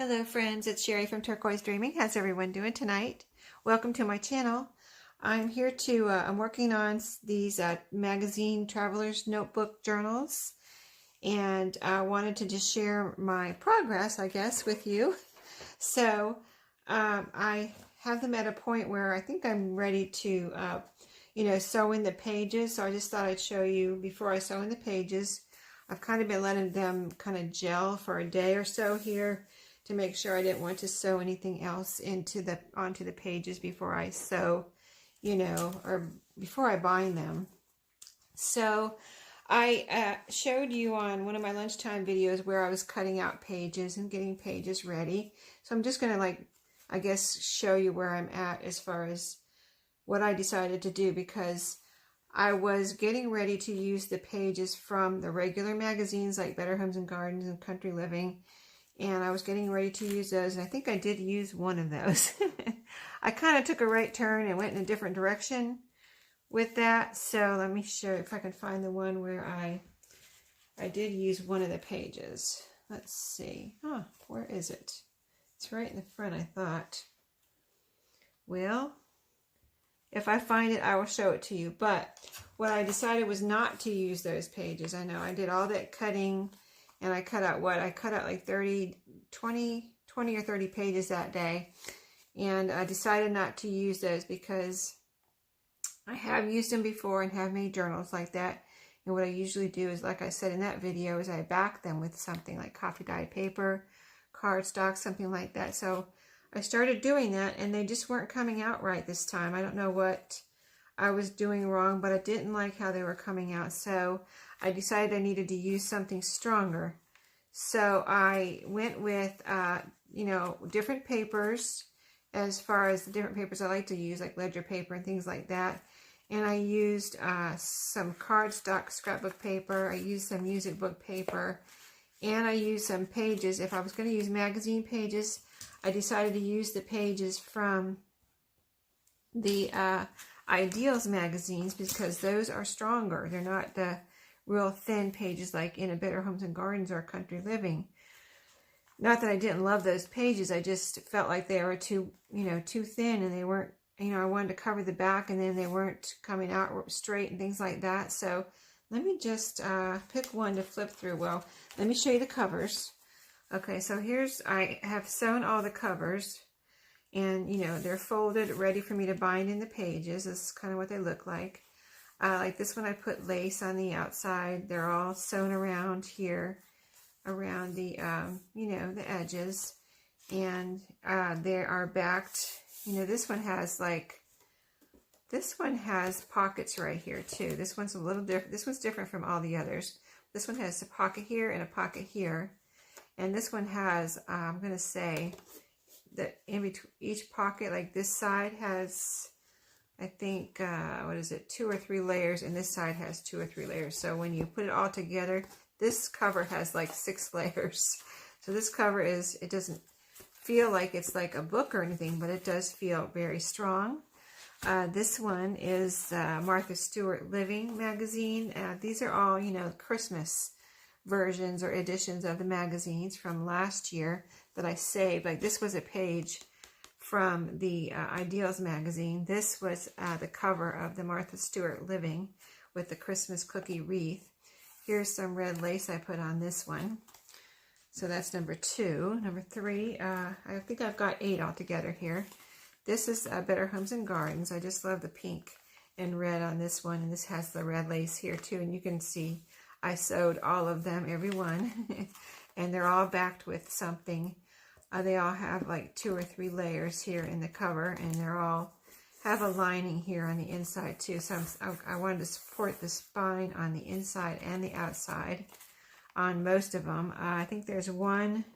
Hello friends, it's Sherry from Turquoise Dreaming. How's everyone doing tonight? Welcome to my channel. I'm here to, I'm working on these magazine traveler's notebook journals, and I wanted to just share my progress, I guess, with you. So I have them at a point where I think I'm ready to, sew in the pages. So I just thought I'd show you before I sew in the pages. I've kind of been letting them kind of gel for a day or so here to make sure I didn't want to sew anything else onto the pages before I sew, or before I bind them. So I showed you on one of my lunchtime videos where I was cutting out pages and getting pages ready. So I'm just going to, I guess, show you where I'm at as far as what I decided to do, because I was getting ready to use the pages from the regular magazines like Better Homes and Gardens and Country Living, and I was getting ready to use those, and I think I did use one of those. I kind of took a right turn and went in a different direction with that, so let me show if I can find the one where I did use one of the pages. Let's see. Where is it? It's right in the front, I thought. Well, if I find it, I will show it to you. But what I decided was not to use those pages. I know I did all that cutting, and I cut out what? I cut out like 20 or 30 pages that day. And I decided not to use those because I have used them before and have made journals like that. And what I usually do is, like I said in that video, is I back them with something like coffee dyed paper, cardstock, something like that. So I started doing that, and they just weren't coming out right this time. I don't know what I was doing wrong, but I didn't like how they were coming out. So I decided I needed to use something stronger. So I went with, different papers as far as the different papers I like to use, like ledger paper and things like that. And I used some cardstock scrapbook paper. I used some music book paper. And I used some pages. If I was going to use magazine pages, I decided to use the pages from the Ideals magazines because those are stronger. They're not the real thin pages like in a Better Homes and Gardens or Country Living. Not that I didn't love those pages, I just felt like they were too thin, and they weren't, I wanted to cover the back, and then they weren't coming out straight and things like that. So let me just pick one to flip through. Well, let me show you the covers. Okay, so I have sewn all the covers, and they're folded, ready for me to bind in the pages. This is kind of what they look like. Like this one, I put lace on the outside. They're all sewn around here, around the the edges, and they are backed. This one has pockets right here too. This one's a little different. This one's different from all the others. This one has a pocket here and a pocket here. And this one has, I'm going to say that in between each pocket, like this side has, I think, 2 or 3 layers, and this side has 2 or 3 layers. So when you put it all together, this cover has like 6 layers. So this cover it doesn't feel like it's like a book or anything, but it does feel very strong. This one is Martha Stewart Living magazine. These are all, Christmas versions or editions of the magazines from last year that I saved. Like this was a page from the Ideals magazine. This was the cover of the Martha Stewart Living with the Christmas cookie wreath. Here's some red lace I put on this one. So that's number 2. Number 3, I think I've got 8 altogether here. This is Better Homes and Gardens. I just love the pink and red on this one, and this has the red lace here too, and you can see I sewed all of them, every one, and they're all backed with something. They all have like 2 or 3 layers here in the cover, and they're all have a lining here on the inside too. So I wanted to support the spine on the inside and the outside on most of them. I think there's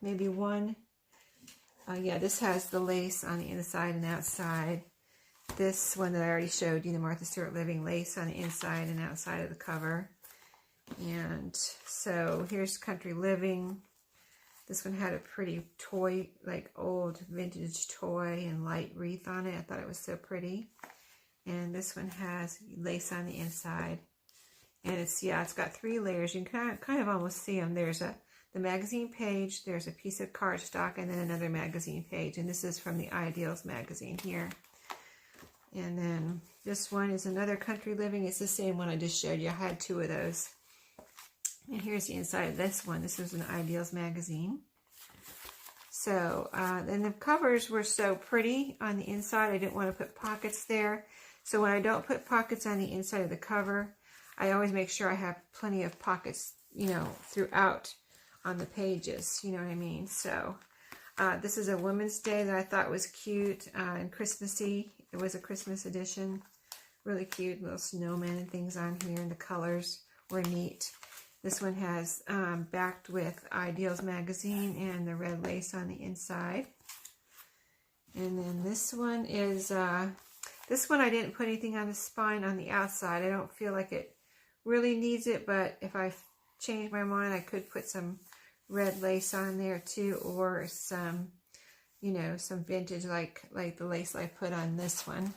maybe one. Yeah, this has the lace on the inside and outside. This one that I already showed you, the Martha Stewart Living lace on the inside and outside of the cover. And so here's Country Living. This one had a pretty toy, like old vintage toy and light wreath on it. I thought it was so pretty. And this one has lace on the inside. And it's got 3 layers. You can kind of almost see them. There's the magazine page, there's a piece of cardstock, and then another magazine page. And this is from the Ideals magazine here. And then this one is another Country Living. It's the same one I just showed you. I had two of those. And here's the inside of this one. This was an Ideals magazine. So, and the covers were so pretty on the inside. I didn't want to put pockets there. So when I don't put pockets on the inside of the cover, I always make sure I have plenty of pockets, you know, throughout on the pages. You know what I mean? So, this is a Women's Day that I thought was cute and Christmassy. It was a Christmas edition. Really cute little snowmen and things on here, and the colors were neat. This one has backed with Ideals magazine and the red lace on the inside. And then this one is, this one I didn't put anything on the spine on the outside. I don't feel like it really needs it, but if I change my mind, I could put some red lace on there too, or some, you know, some vintage like the lace I put on this one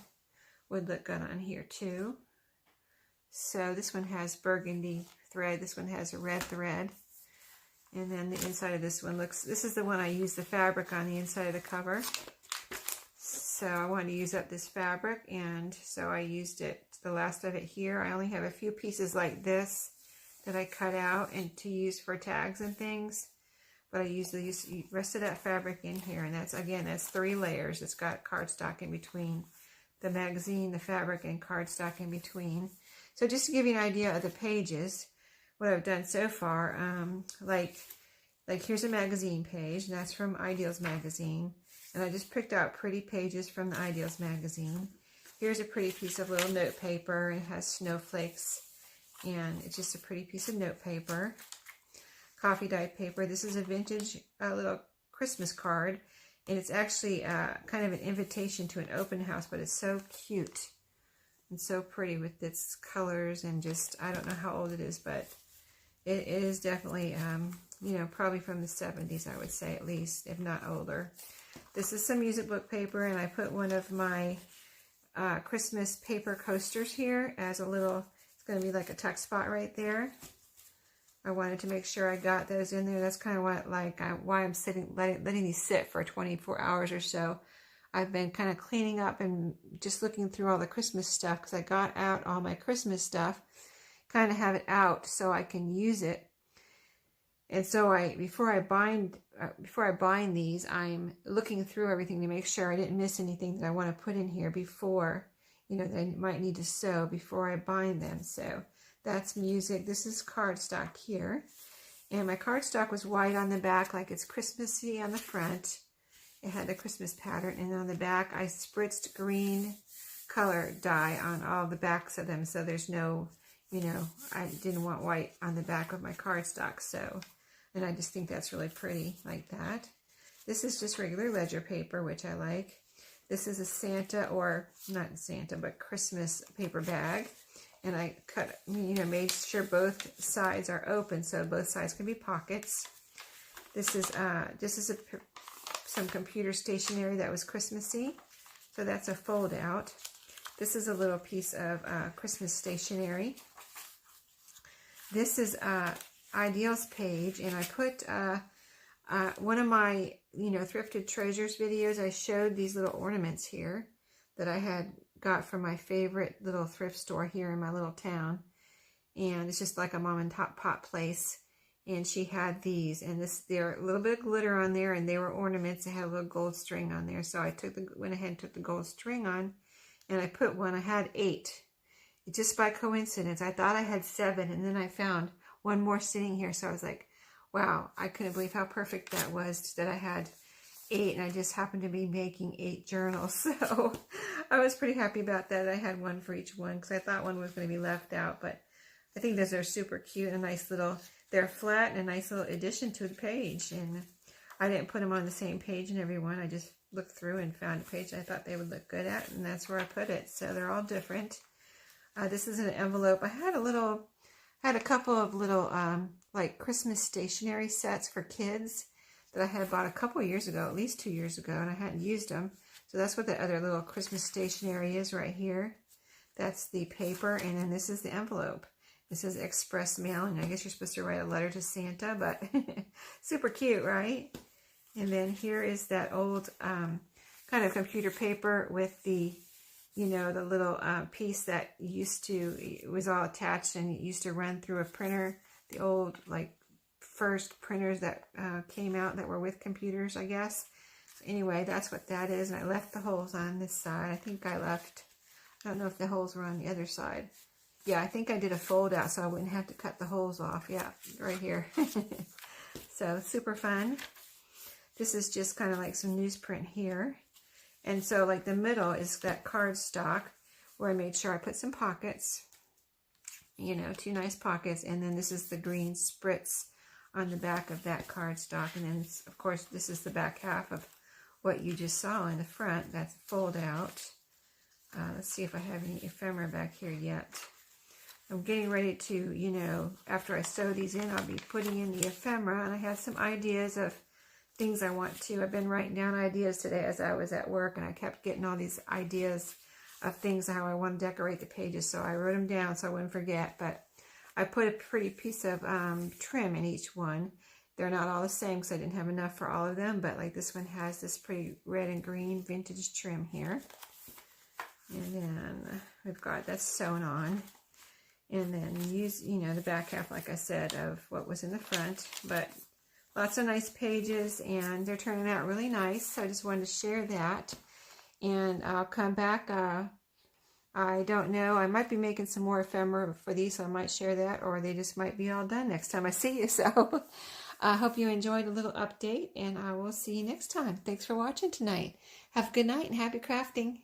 would look good on here too. So this one has burgundy thread. This one has a red thread. And then the inside of this one looks, this is the one I used the fabric on the inside of the cover. So I wanted to use up this fabric, and so I used it, the last of it here. I only have a few pieces like this that I cut out and to use for tags and things. But I used the rest of that fabric in here, and that's, again, that's 3 layers. It's got cardstock in between the magazine, the fabric, and cardstock in between. So just to give you an idea of the pages, what I've done so far, like here's a magazine page, and that's from Ideals magazine. And I just picked out pretty pages from the Ideals magazine. Here's a pretty piece of little note paper, and it has snowflakes, and it's just a pretty piece of note paper. Coffee dyed paper. This is a vintage little Christmas card, and it's actually kind of an invitation to an open house, but it's so cute and so pretty with its colors, and just, I don't know how old it is, but it is definitely, you know, probably from the 70s, I would say, at least, if not older. This is some music book paper, and I put one of my Christmas paper coasters here as a little, it's going to be like a tuck spot right there. I wanted to make sure I got those in there. That's kind of what, why I'm letting these sit for 24 hours or so. I've been kind of cleaning up and just looking through all the Christmas stuff, because I got out all my Christmas stuff, kind of have it out so I can use it. And so before I bind these, I'm looking through everything to make sure I didn't miss anything that I want to put in here before, you know, that I might need to sew before I bind them. So that's music. This is cardstock here. And my cardstock was white on the back, like it's Christmassy on the front. It had the Christmas pattern. And on the back, I spritzed green color dye on all the backs of them. So there's no, you know, I didn't want white on the back of my cardstock. So, and I just think that's really pretty like that. This is just regular ledger paper, which I like. This is a Santa, or not Santa, but Christmas paper bag. And I cut, you know, made sure both sides are open, so both sides can be pockets. This is some computer stationery that was Christmassy, so that's a fold out. This is a little piece of Christmas stationery. This is Ideals page, and I put one of my, you know, thrifted treasures videos. I showed these little ornaments here that I had got from my favorite little thrift store here in my little town, and it's just like a mom and pop place. And she had these, and they're a little bit of glitter on there, and they were ornaments. They had a little gold string on there, so I went ahead and took the gold string on, and I put one. I had 8, just by coincidence. I thought I had 7, and then I found one more sitting here, so I was like, wow, I couldn't believe how perfect that was, that I had 8, and I just happened to be making 8 journals. So I was pretty happy about that. I had one for each one, because I thought one was going to be left out, but I think those are super cute and a nice little, they're flat and a nice little addition to the page. And I didn't put them on the same page in every one. I just looked through and found a page I thought they would look good at, and that's where I put it. So they're all different. This is an envelope. I had a couple of little like Christmas stationery sets for kids that I had bought a couple years ago, at least 2 years ago, and I hadn't used them. So that's what the other little Christmas stationery is right here. That's the paper, and then this is the envelope. This is express mailing. I guess you're supposed to write a letter to Santa, but super cute, right? And then here is that old kind of computer paper with the, you know, the little piece that used to, it was all attached and it used to run through a printer. The old, like, first printers that came out that were with computers, I guess. So anyway, that's what that is. And I left the holes on this side. I think I don't know if the holes were on the other side. Yeah, I think I did a fold out so I wouldn't have to cut the holes off. Yeah, right here. So super fun. This is just kind of like some newsprint here. And so like the middle is that cardstock where I made sure I put some pockets. You know, 2 nice pockets. And then this is the green spritz on the back of that cardstock. And then, of course, this is the back half of what you just saw in the front. That's fold out. Let's see if I have any ephemera back here yet. I'm getting ready to, you know, after I sew these in, I'll be putting in the ephemera. And I have some ideas of things I want to. I've been writing down ideas today as I was at work. And I kept getting all these ideas of things how I want to decorate the pages. So I wrote them down so I wouldn't forget. But I put a pretty piece of trim in each one. They're not all the same because I didn't have enough for all of them. But like this one has this pretty red and green vintage trim here. And then we've got that's sewn on. And then use, you know, the back half, like I said, of what was in the front. But lots of nice pages, and they're turning out really nice. So I just wanted to share that. And I'll come back. I don't know. I might be making some more ephemera for these, so I might share that. Or they just might be all done next time I see you. So I hope you enjoyed a little update, and I will see you next time. Thanks for watching tonight. Have a good night and happy crafting.